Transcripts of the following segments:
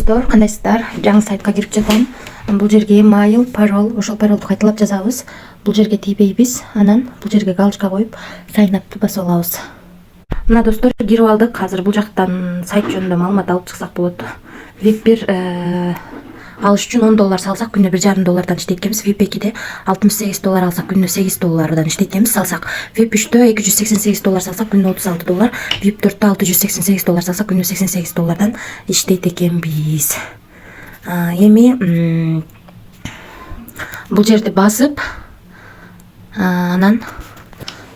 Достор, кандайсыздар? Жаңы сайтка кирип жатам. Бул жерге mail, пароль, ошол паролду кайталап жазабыз. Бул жерге тийбейбиз. Анан бул жерге галочка коюп, sign up'ты басып алабыз. Мына достор, кирип алдык. Азыр бул жактан сайт жөнүндө маалымат алып чыксак болот. VIP1 алыш үчүн $10 салсак күнүнө $1,5 иштейт экенбиз. VIP2де $68 алсак күнүнө $8 иштейт экенбиз. Салсак VIP3дө $288 салсак күнүнө $36, VIP4дө $688 салсак күнүнө $88 иштейт экенбиз. Эми бул жерди басып, анан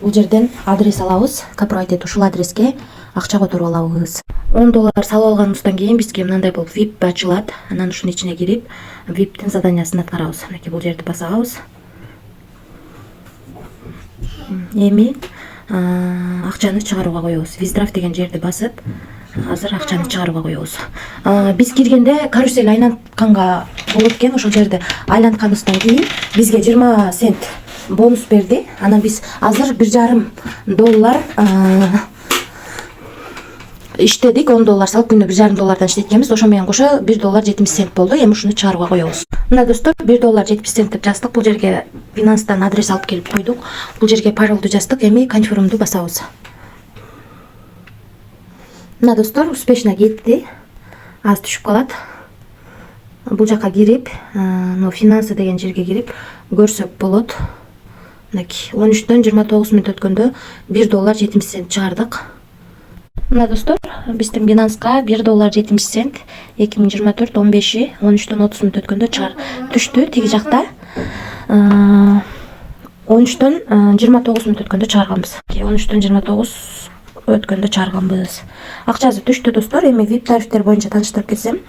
бул жерден адрес алабыз. Капырайт ушул адреске акча которуп алабыз. $10 салып алганыбыздан кийин бизге мындай болуп VIP ачылат. Анан ушунун ичине кирип, VIP'тин заданиясын аткарабыз. Мынакей бул жерди басабыз. Эми акчаны чыгарууга коебуз. Withdraw деген жерди басып, азыр акчаны чыгарууга коебуз. Биз киргенде карусель айлантканга болот экен. Ошол жерди айлантканыбыздан кийин бизге 20 цент бонус берди. Анан биз азыр $1,5 иштедик. $10 салып күнүнө $1,5 иштейт экенбиз. Ошо менен кошо $1.70 болду. Эми ушуну чыгарууга коебуз. Мына достор, $1.70 деп жаздык. Бул жерге Binance'дан адрес алып келип койдук. Бул жерге паролду жаздык. Эми confirm'ду басабыз. Мына достор, успешно кетти. Аз түшүп калат. Бул жакка кирип, финансы деген жерге кирип көрсөк болот. Мынакей 13дөн 29 мүнөт өткөндө $1.70 чыгардык. Мына достор, биздин Binance'га $1.70 2024 15 13дөн 30 мүнөт өткөндө түштү. Тиги жакта 13дөн 29 мүнөт өткөндө чыгарганбыз. 13дөн 29 өткөндө чыгарганбыз. Акчасы түштү достор. Эми VIP тарифтер боюнча тааныштырып кетсем,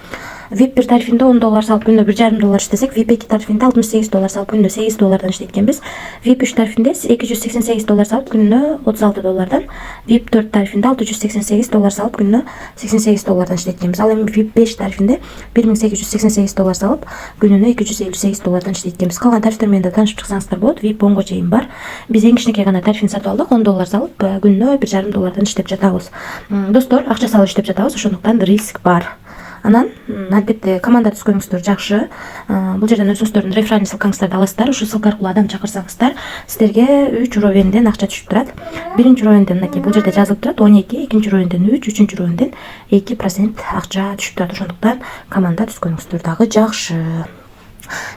VIP1 тарифинде $10 салып күнүнө $1,5 иштесек, VIP2 тарифинде $68 салып күнүнө $8 иштейт экенбиз. VIP3 тарифинде $288 салып күнүнө $36, VIP4 тарифинде $688 салып күнүнө $88 иштейт экенбиз. Ал эми VIP5 тарифинде $1888 салып күнүнө $258 иштейт экенбиз. Калган тарифтер менен да таанышып чыксаңыздар болот. VIP 10го чейин бар. Биз эң кичинекей гана тарифин сатып алдык. $10 салып күнүнө $1,5 иштеп жатабыз. Достор, акча салып иштеп жатабыз, ошондуктан риск бар. Анан албетте команда түзгөнүңүздөр жакшы. Бул жерден өзүңүздөрдүн реферальный ссылкаңыздарды аласыздар. Ушул ссылка аркылуу адам чакырсаңыздар, сиздерге 3 уровенден акча түшүп турат. Биринчи уровенден мынакей бул жерде жазылып турат 12, экинчи уровенден 3, үчүнчү уровенден 2% акча түшүп турат. Ошондуктан команда түзгөнүңүздөр дагы жакшы.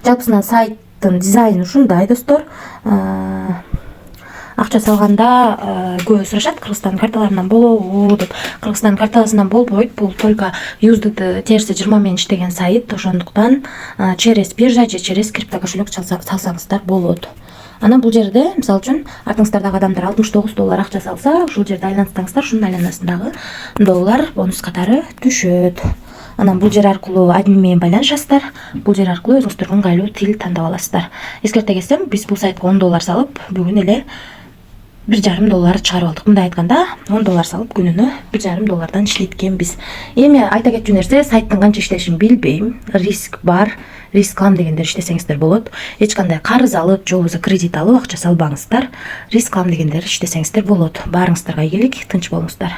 Жалпысынан сайттын дизайны ушундай достор. Акча салганда көп сурашат, Кыргызстан карталарынан болобу деп. Кыргызстан карталарынан болбойт. Бул только USDT терси 20 менен иштеген сайт. Ошондуктан через биржа же через крипто кошелек салсаңыздар болот. Анан бул жерде, мисалы үчүн, артыңыздардагы адамдар $69 акча салса, ушул жерде айлансаңыздар, ушунун айланасындагы доллар бонус катары түшөт. Анан бул жер аркылуу админ менен байланышасыздар. Бул жер аркылуу өзүңүздөргө ыңгайлуу тил тандап аласыздар. Эскерте кетсем, биз бул сайтка $10 салып, бүгүн эле $1,5 чыгарып алдык. Мындай айтканда, $10 салып күнүнө $1,5 иштейт экенбиз. Эми айта кетчү нерсе, сайттын канча иштешин билбейм. Риск бар. Риск алам дегендер иштесеңиздер болот. Эч кандай карыз алып, же болбосо кредит алып акча салбаңыздар. Риск алам дегендер иштесеңиздер болот. Баарыңыздарга ийгилик, тынч болуңуздар.